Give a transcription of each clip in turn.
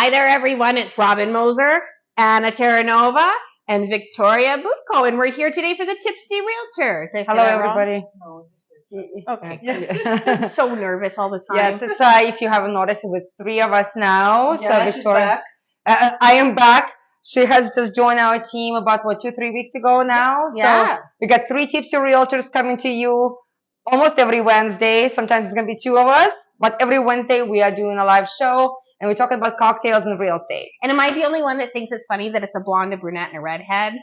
Hi there, everyone. It's Robin Moser, Anna Terranova, and Victoria Butko, and we're here today for the Tipsy Realtor. Hello, everybody. Okay. So nervous all the time. Yes, it's if you haven't noticed, it was 3 of us now. Yeah, so Victoria, I am back. She has just joined our team about 2-3 weeks ago now. Yeah. So we got 3 Tipsy Realtors coming to you almost every Wednesday. Sometimes it's gonna be 2 of us, but every Wednesday we are doing a live show. And we're talking about cocktails and real estate. And am I the only one that thinks it's funny that it's a blonde, a brunette, and a redhead?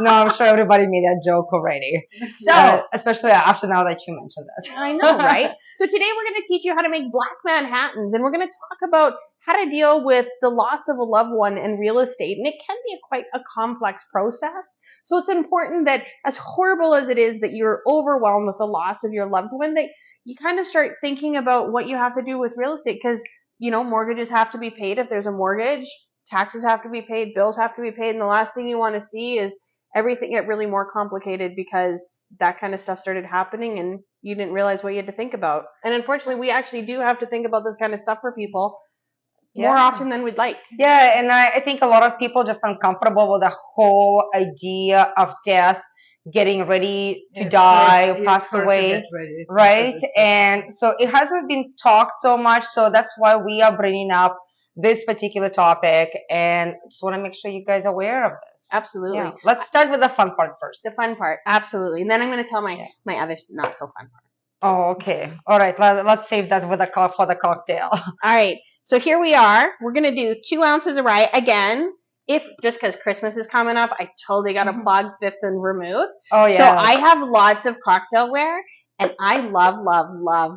No, I'm sure everybody made that joke already. So, especially after now that you mentioned that. I know, right? So today we're going to teach you how to make Black Manhattans, and we're going to talk about how to deal with the loss of a loved one in real estate. And it can be quite a complex process. So it's important that, as horrible as it is that you're overwhelmed with the loss of your loved one, that you kind of start thinking about what you have to do with real estate, because mortgages have to be paid if there's a mortgage, taxes have to be paid, bills have to be paid, and the last thing you want to see is everything get really more complicated because that kind of stuff started happening and you didn't realize what you had to think about. And unfortunately, we actually do have to think about this kind of stuff for people more often than we'd like. Yeah, and I think a lot of people just uncomfortable with the whole idea of death, getting ready to die, pass away, right? And so it hasn't been talked so much, so that's why we are bringing up this particular topic, and just want to make sure you guys are aware of this. Absolutely. Yeah. Let's start with the fun part first. The fun part, absolutely. And then I'm going to tell my other not so fun part. Oh, okay. All right. Let's save that with for the cocktail. All right. So here we are. We're going to do 2 ounces of rye. Again, just because Christmas is coming up, I totally got to plug Fifth and Vermouth. Oh, yeah. So I have lots of cocktailware, and I love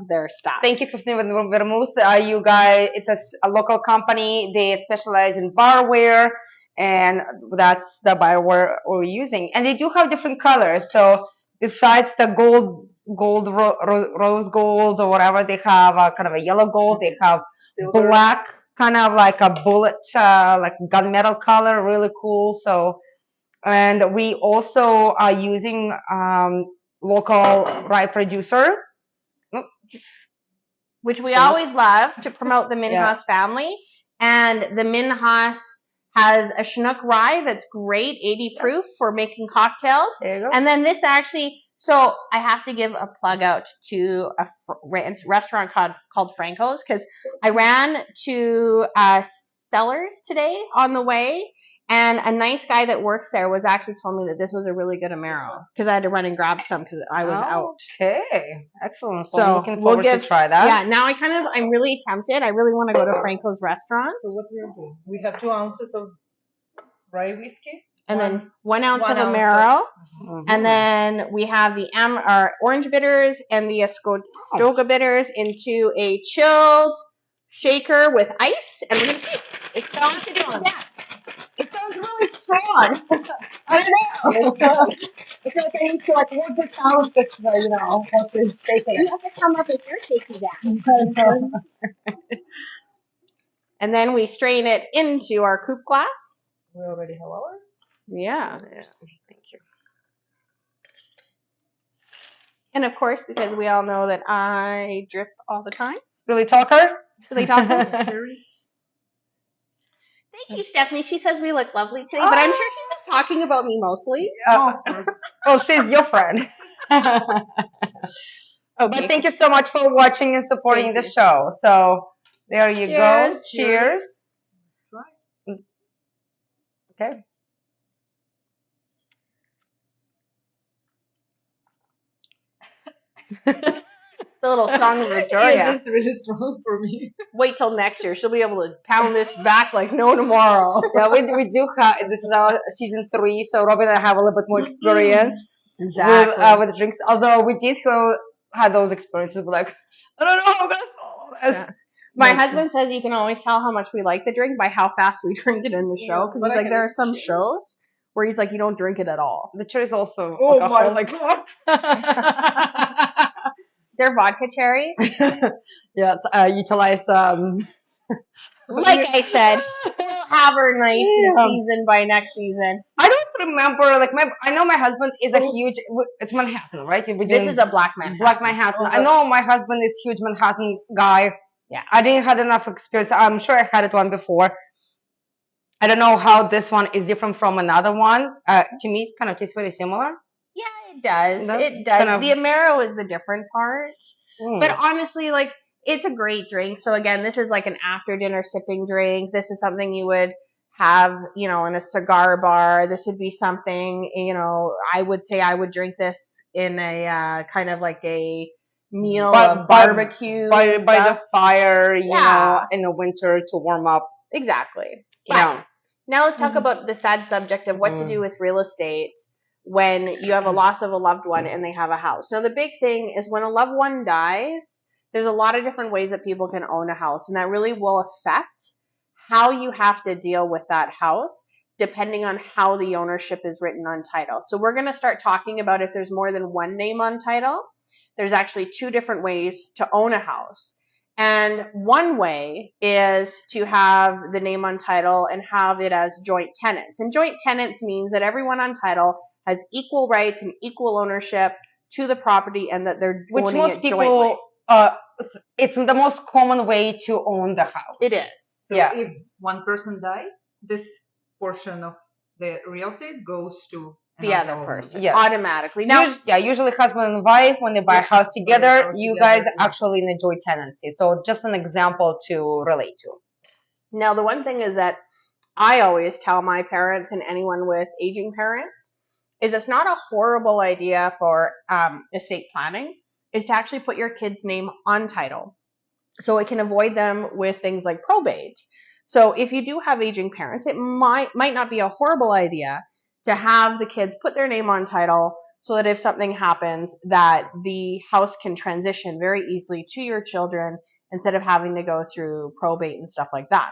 their stuff. Thank you, 15 Vermouth. You guys, it's a local company. They specialize in barware, and that's the barware we're using. And they do have different colors. So besides the rose gold or whatever, they have kind of a yellow gold. They have silver, black, kind of like a bullet, like gunmetal color, really cool. So, and we also are using local rye producer, which we always love to promote the Minhas family. And the Minhas has a Chinook rye that's great, 80 proof for making cocktails. There you go. And then this actually, so I have to give a plug out to a restaurant called Franco's, because I ran to Sellers today on the way, and a nice guy that works there was actually told me that this was a really good Amaro, because I had to run and grab some because I was out. Okay, excellent. So I'm looking forward to try that. Yeah, now I'm really tempted. I really want to go to Franco's restaurant. So what we're doing? We have 2 ounces of rye whiskey. And then 1 ounce of Amaro. And then we have our orange bitters and the Ascotoga bitters into a chilled shaker with ice. And we're going to see. It sounds really strong. I don't know. It's like I need to work this out, once we're shaking it. You have to come up with your shaky that. And then we strain it into our coupe glass. We already have ours. Yeah. Thank you. And of course, because we all know that I drip all the time. Billy Talker? Billy Talker. Thank you, Stephanie. She says we look lovely today, but I'm sure she's just talking about me mostly. Oh, she's your friend. Okay. But thank you so much for watching and supporting the show. So there you go. Cheers. Okay. It's a little strong with Victoria. It's really strong for me. Wait till next year. She'll be able to pound this back like no tomorrow. Yeah, we do have, this is our season 3, so Robin and I have a little bit more experience with drinks. Although we did have those experiences, but like, I don't know how I'm going to solve this. Yeah. My husband says you can always tell how much we like the drink by how fast we drink it in the show. Because he's like, there are some shows where he's like, you don't drink it at all. The cherries also. Oh my God. They're vodka cherries. Yeah, utilize. Like I said, we'll have her nice in season by next season. I don't remember. I know my husband is a huge. It's Manhattan, right? This is a Black Manhattan. Black Manhattan. I know my husband is huge Manhattan guy. Yeah. I didn't have enough experience. I'm sure I had it one before. I don't know how this one is different from another one. To me, it kind of tastes very similar. Yeah, it does. It does? It does. Kind of- The Amaro is the different part. Mm. But honestly, like, it's a great drink. So again, this is like an after dinner sipping drink. This is something you would have, you know, in a cigar bar. This would be something, you know, I would say I would drink this in a kind of like a meal of barbecue by and the stuff. fire, you Yeah. know, in the winter to warm up. Exactly. But Yeah. now let's talk about the sad subject of what to do with real estate when you have a loss of a loved one and they have a house. Now, the big thing is when a loved one dies, there's a lot of different ways that people can own a house, and that really will affect how you have to deal with that house depending on how the ownership is written on title. So we're going to start talking about if there's more than one name on title. There's actually two different ways to own a house. And one way is to have the name on title and have it as joint tenants. And joint tenants means that everyone on title has equal rights and equal ownership to the property and that they're owning it jointly. It's the most common way to own the house. It is. So Yeah. if one person died, this portion of the real estate goes to The another other owner. person. Yes. Automatically. Now, Usually husband and wife, when they buy a house together, you guys actually in a joint tenancy. So just an example to relate to. Now, the one thing is that I always tell my parents and anyone with aging parents is it's not a horrible idea for estate planning is to actually put your kid's name on title so it can avoid them with things like probate. So if you do have aging parents, it might not be a horrible idea to have the kids put their name on title so that if something happens that the house can transition very easily to your children instead of having to go through probate and stuff like that.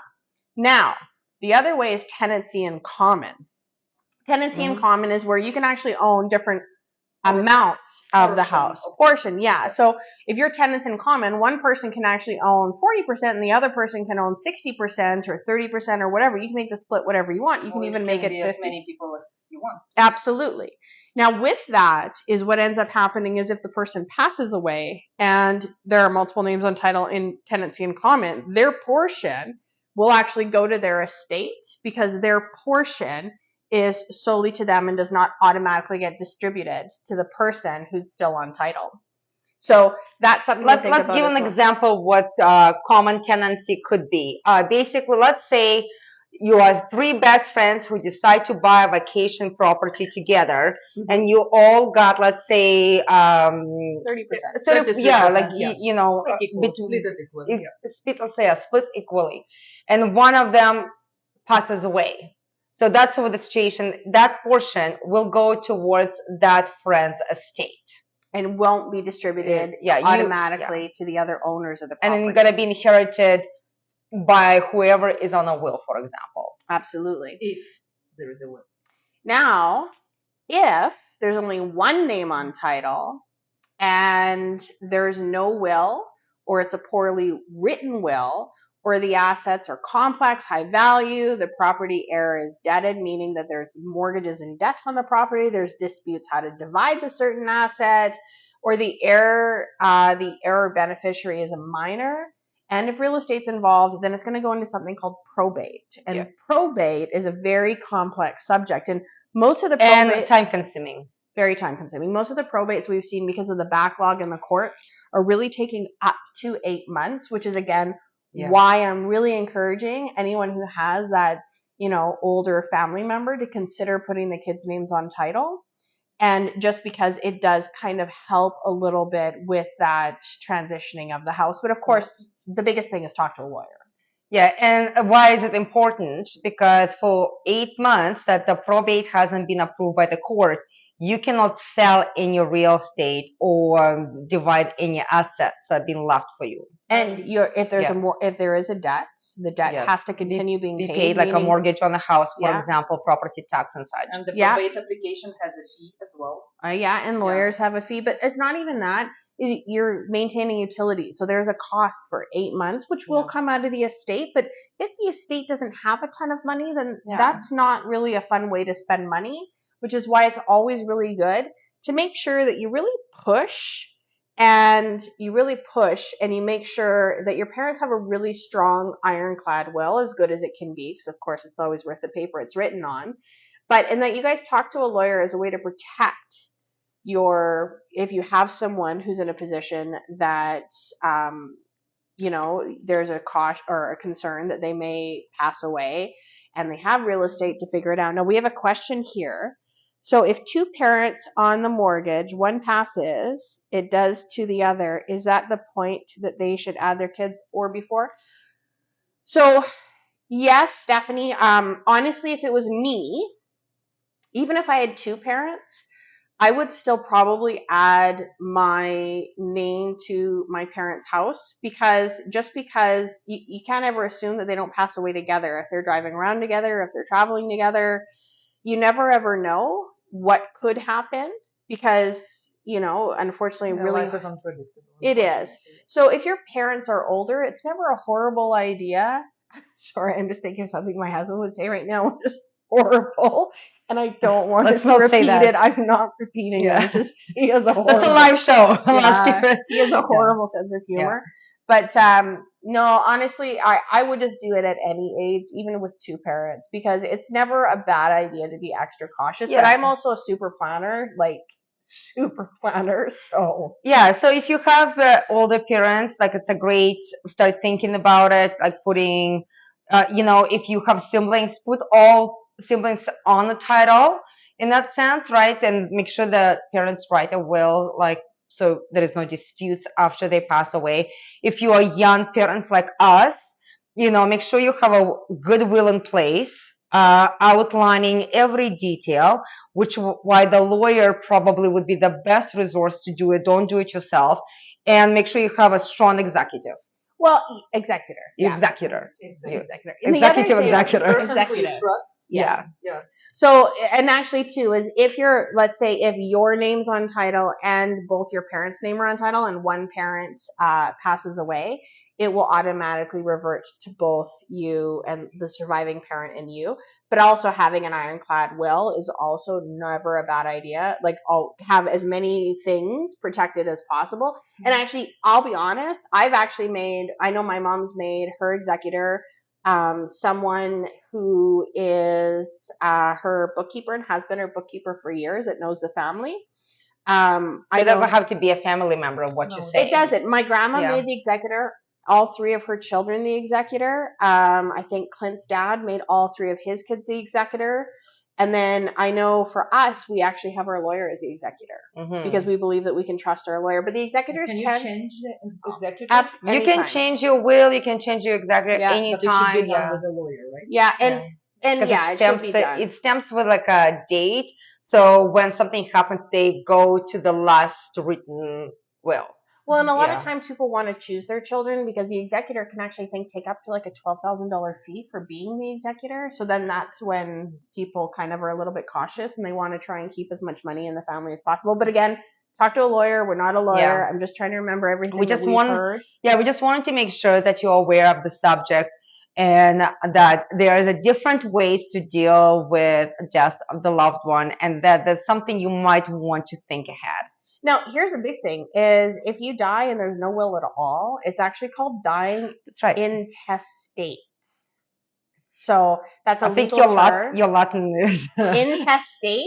Now, the other way is tenancy in common. Tenancy in common is where you can actually own different amounts of the house. Portion, yeah. So if you're tenants in common, one person can actually own 40% and the other person can own 60% or 30% or whatever. You can make the split whatever you want. You can even make it 50. As many people as you want. Absolutely. Now, with that is what ends up happening is if the person passes away and there are multiple names on title in tenancy in common, their portion will actually go to their estate because their portion is solely to them and does not automatically get distributed to the person who's still on title. So that's something to think about. Let's give an example what common tenancy could be. Basically, let's say you are three best friends who decide to buy a vacation property together, and you all got, let's say, 30%. Yeah, like you know, split it equally. Let's say split equally, and one of them passes away. So that's what the situation. That portion will go towards that friend's estate. And won't be distributed automatically to the other owners of the property. And it's going to be inherited by whoever is on a will, for example. Absolutely. If there is a will. Now, if there's only one name on title and there's no will, or it's a poorly written will, or the assets are complex, high value, the property heir is debted, meaning that there's mortgages and debt on the property, there's disputes how to divide the certain asset, or the heir beneficiary is a minor, and if real estate's involved, then it's going to go into something called probate. And probate is a very complex subject, and most of the probate and time-consuming. Very time-consuming. Most of the probates we've seen because of the backlog in the courts are really taking up to 8 months, which is again why I'm really encouraging anyone who has that, you know, older family member to consider putting the kids' names on title. And just because it does kind of help a little bit with that transitioning of the house. But of course, the biggest thing is talk to a lawyer. Yeah, and why is it important? Because for 8 months that the probate hasn't been approved by the court, you cannot sell any real estate or divide any assets that have been left for you. And if there is a debt, the debt has to continue being paid. Like a mortgage on the house, for example, property tax and such. And the probate application has a fee as well. And lawyers have a fee, but it's not even that. You're maintaining utilities, so there's a cost for 8 months, which will come out of the estate. But if the estate doesn't have a ton of money, then that's not really a fun way to spend money. Which is why it's always really good to make sure that you really push and you really push and you make sure that your parents have a really strong ironclad will, as good as it can be, because of course it's always worth the paper it's written on, and that you guys talk to a lawyer as a way to protect if you have someone who's in a position that there's a caution or a concern that they may pass away, and they have real estate to figure it out. Now we have a question here. So if two parents on the mortgage, one passes, it does to the other, is that the point that they should add their kids or before? So yes, Stephanie, honestly, if it was me, even if I had two parents, I would still probably add my name to my parents' house, because you can't ever assume that they don't pass away together. If they're driving around together, if they're traveling together, you never ever know what could happen, because, unfortunately, really, life is unpredictable. it is. So if your parents are older, it's never a horrible idea. Sorry, I'm just thinking of something my husband would say right now, which is horrible, and I don't want Let's to not repeat say that. it. I'm not repeating it. He has a horrible. That's a live show. Yeah, he has a horrible sense of humor. But no, honestly, I would just do it at any age, even with two parents, because it's never a bad idea to be extra cautious. Yeah. But I'm also a super planner, so. Yeah, so if you have older parents, like it's a great start thinking about it, like putting, if you have siblings, put all siblings on the title in that sense, right? And make sure the parents write a will, so there is no disputes after they pass away. If you are young parents like us, make sure you have a good will in place, outlining every detail, why the lawyer probably would be the best resource to do it. Don't do it yourself, and make sure you have a strong executive. Well, executor. Yeah. Executor. Executor. Executive executor. Person who you trust. Yeah. Yes. So, and actually too, is let's say if your name's on title and both your parents' name are on title and one parent passes away, it will automatically revert to both you and the surviving parent and you. But also having an ironclad will is also never a bad idea. I'll have as many things protected as possible. And actually, I'll be honest, I know my mom's made her executor someone who is her bookkeeper and has been her bookkeeper for years, that knows the family. So it doesn't have to be a family member of what you say. It doesn't. My grandma made the executor, all three of her children the executor. I think Clint's dad made all three of his kids the executor. And then I know for us, we actually have our lawyer as the executor because we believe that we can trust our lawyer. But the executors can you change the executor? You can change your will. You can change your executor anytime. But it should be done with a lawyer, right? Yeah, and it should be done. It stems with like a date. So when something happens, they go to the last written will. Well, and a lot of times people want to choose their children because the executor can actually take up to like a $12,000 fee for being the executor. So then that's when people kind of are a little bit cautious and they want to try and keep as much money in the family as possible. But again, talk to a lawyer. We're not a lawyer. Yeah. I'm just trying to remember everything we've heard. Yeah, we just wanted to make sure that you're aware of the subject and that there is a different ways to deal with death of the loved one, and that there's something you might want to think ahead. Now, here's a big thing, is if you die and there's no will at all, it's actually called dying intestate. So that's a legal term. You're Latin. Intestate.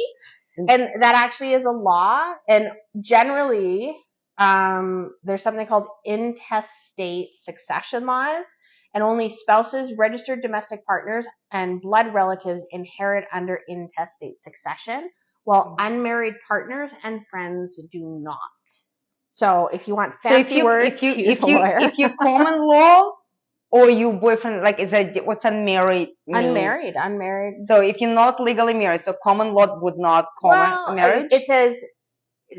And that actually is a law. And generally, there's something called intestate succession laws. And only spouses, registered domestic partners, and blood relatives inherit under intestate succession, while unmarried partners and friends do not. So if you want fancy words, use a lawyer. If you common law or you boyfriend, what's unmarried mean? Unmarried. So if you're not legally married, so common law would not common marriage? It says,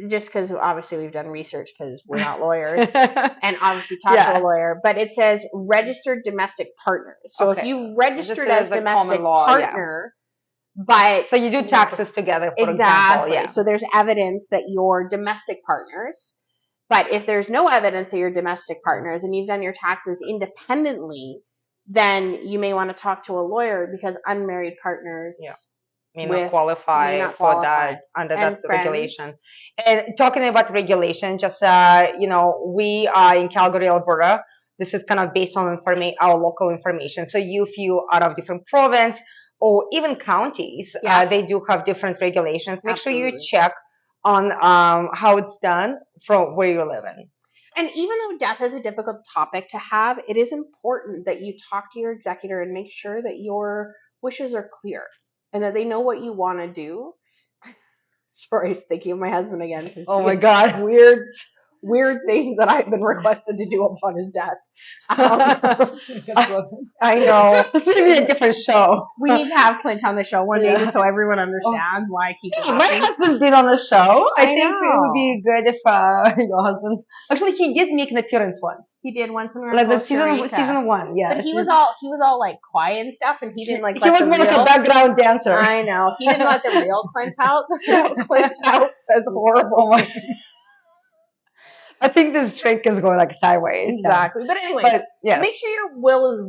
just because obviously we've done research because we're not lawyers and obviously talk to a lawyer, but it says registered domestic partners. So if you've registered as domestic partner, but so you do taxes together, for example. Yeah. So there's evidence that you're domestic partners. But if there's no evidence that you're domestic partners and you've done your taxes independently, then you may want to talk to a lawyer because unmarried partners may not may qualify not for qualify. that under And that friends. regulation. And talking about regulation, just we are in Calgary, Alberta. This is kind of based on our local information. So if you are of different province or even counties, they do have different regulations. Make sure you check on how it's done from where you're living. And even though death is a difficult topic to have, it is important that you talk to your executor and make sure that your wishes are clear and that they know what you want to do. Sorry, I was thinking of my husband again. Oh my God. Weird things that I've been requested to do upon his death. I know. This is maybe a different show. We need to have Clint on the show one day just so everyone understands why I keep laughing. My husband's been on the show. I think it would be good if your husband. Actually, he did make an appearance once. He did once when we were like in the Costa Rica. season 1, yeah. But he was all like quiet and stuff, and he didn't like. He was more like a background dancer. I know. He didn't let the real Clint out. The real Clint out says horrible. I think this drink is going like sideways. Exactly. But anyway, make sure your will is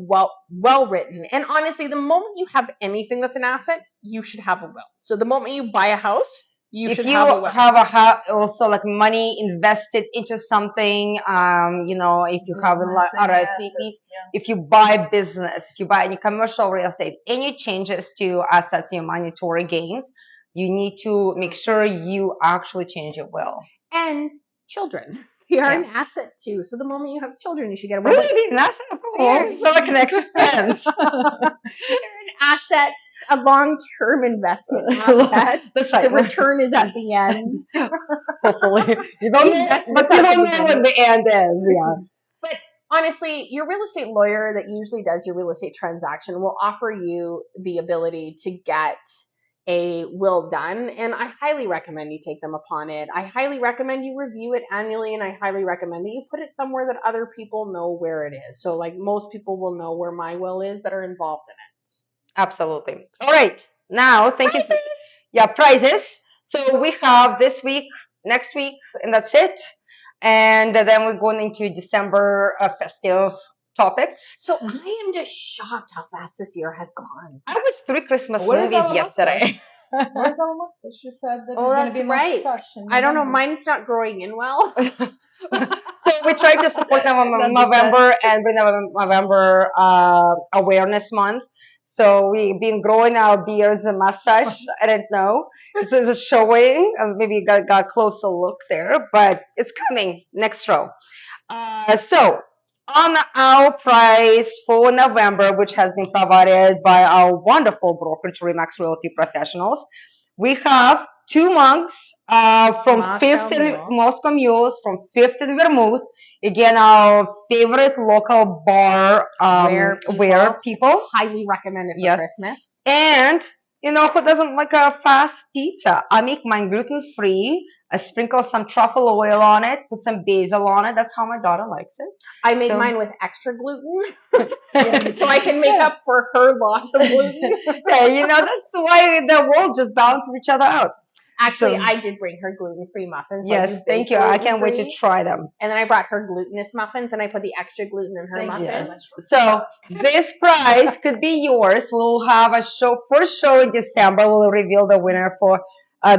well written. And honestly, the moment you have anything that's an asset, you should have a will. So the moment you buy a house, you should have a will. If you have also like money invested into something, if you have RSVPs, if you buy business, if you buy any commercial real estate, any changes to assets in your monetary gains, you need to make sure you actually change your will. And children. They are an asset too. So the moment you have children, you should get a will. Really? An asset? They're like an expense. They're an asset, a long-term investment asset. That's right. The return is at the end. Hopefully. You don't know when the end is. Yeah. But honestly, your real estate lawyer that usually does your real estate transaction will offer you the ability to get a will done, and I highly recommend you take them upon it. I highly recommend you review it annually, and I highly recommend that you put it somewhere that other people know where it is. So like most people will know where my will is that are involved in it. Absolutely. All right. Now, thank you. Yeah, prizes. So we have this week, next week, and that's it. And then we're going into December festive topics. So I am just shocked how fast this year has gone. I watched 3 Christmas movies yesterday. Where's our mustache? You said that it's going to be mustache. I don't know. Mine's not growing in well. So we try to support November and November Awareness Month. So we've been growing our beards and mustache. I don't know. It's showing. Maybe you got a closer look there, but it's coming next row. So on our prize for November, which has been provided by our wonderful brokerage Remax Realty Professionals, we have 2 mugs from Moscow Mules from 5th and Vermouth. Again, our favorite local bar where people highly recommend it for Christmas. And who doesn't like a fast pizza? I make mine gluten-free. I sprinkle some truffle oil on it, put some basil on it. That's how my daughter likes it. I made mine with extra gluten, so I can make up for her loss of gluten. Yeah, that's why the world just balances each other out. Actually, I did bring her gluten-free muffins. Yes, thank you. I can't wait to try them. And then I brought her glutinous muffins, and I put the extra gluten in her muffins. So this prize could be yours. We'll have a first show in December. We'll reveal the winner for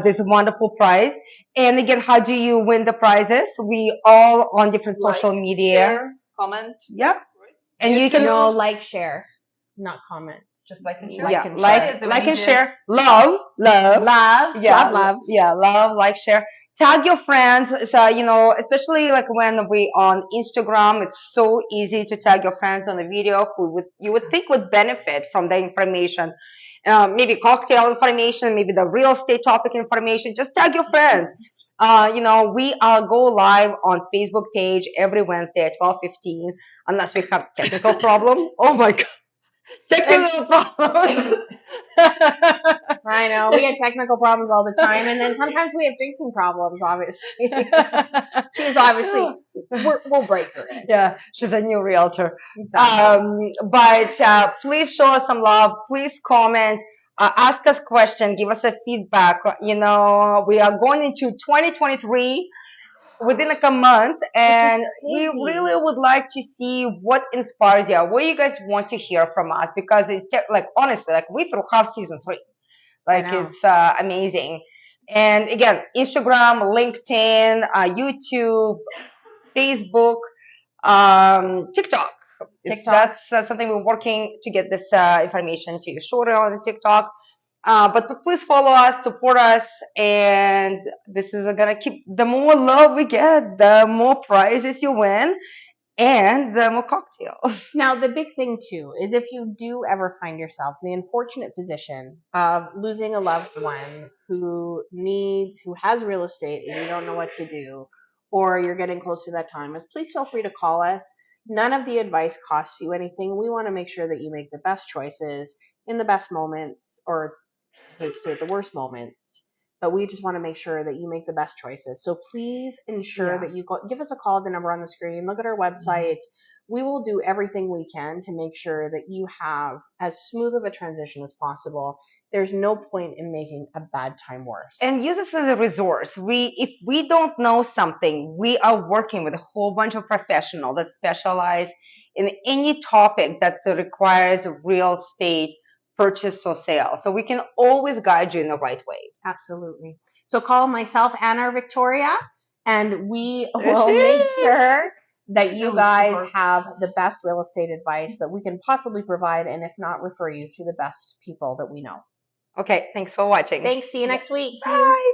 this wonderful prize. And again, how do you win the prizes? We all on different social media. Share, comment. Yep. And you can share, not comment. Just like and share. Like and share. Love. Yeah, love. Yeah, love, like, share. Tag your friends. So, especially like when we on Instagram, it's so easy to tag your friends on the video who you would think would benefit from the information. Maybe cocktail information, maybe the real estate topic information. Just tag your friends. We go live on Facebook page every Wednesday at 12:15, unless we have technical problem. Oh my God. Technical problems. I know. We had technical problems all the time, and then sometimes we have drinking problems, obviously. She's obviously, we'll break her in. Yeah, she's a new realtor. Exactly. But please show us some love. Please comment. Ask us questions. Give us a feedback. We are going into 2023 within like a month, and we really would like to see what inspires you, what you guys want to hear from us, because it's honestly, we threw half season 3. Like it's amazing. And again, Instagram, LinkedIn, YouTube, Facebook, TikTok. That's something we're working to get this information to you shorter on the TikTok. But please follow us, support us, and this is gonna keep. The more love we get, the more prizes you win, and the more cocktails. Now, the big thing too is if you do ever find yourself in the unfortunate position of losing a loved one who has real estate and you don't know what to do, or you're getting close to that time, is please feel free to call us. None of the advice costs you anything. We want to make sure that you make the best choices in the best moments, or I hate to say it, the worst moments. But we just want to make sure that you make the best choices. So please ensure that you give us a call at the number on the screen. Look at our website. We will do everything we can to make sure that you have as smooth of a transition as possible. There's no point in making a bad time worse. And use this as a resource. If we don't know something, we are working with a whole bunch of professionals that specialize in any topic that requires real estate purchase or sale. So we can always guide you in the right way. Absolutely. So call myself, Anna, or Victoria, and we will make sure that you guys have the best real estate advice that we can possibly provide, and if not, refer you to the best people that we know. Okay, thanks for watching. Thanks. See you next week. Bye.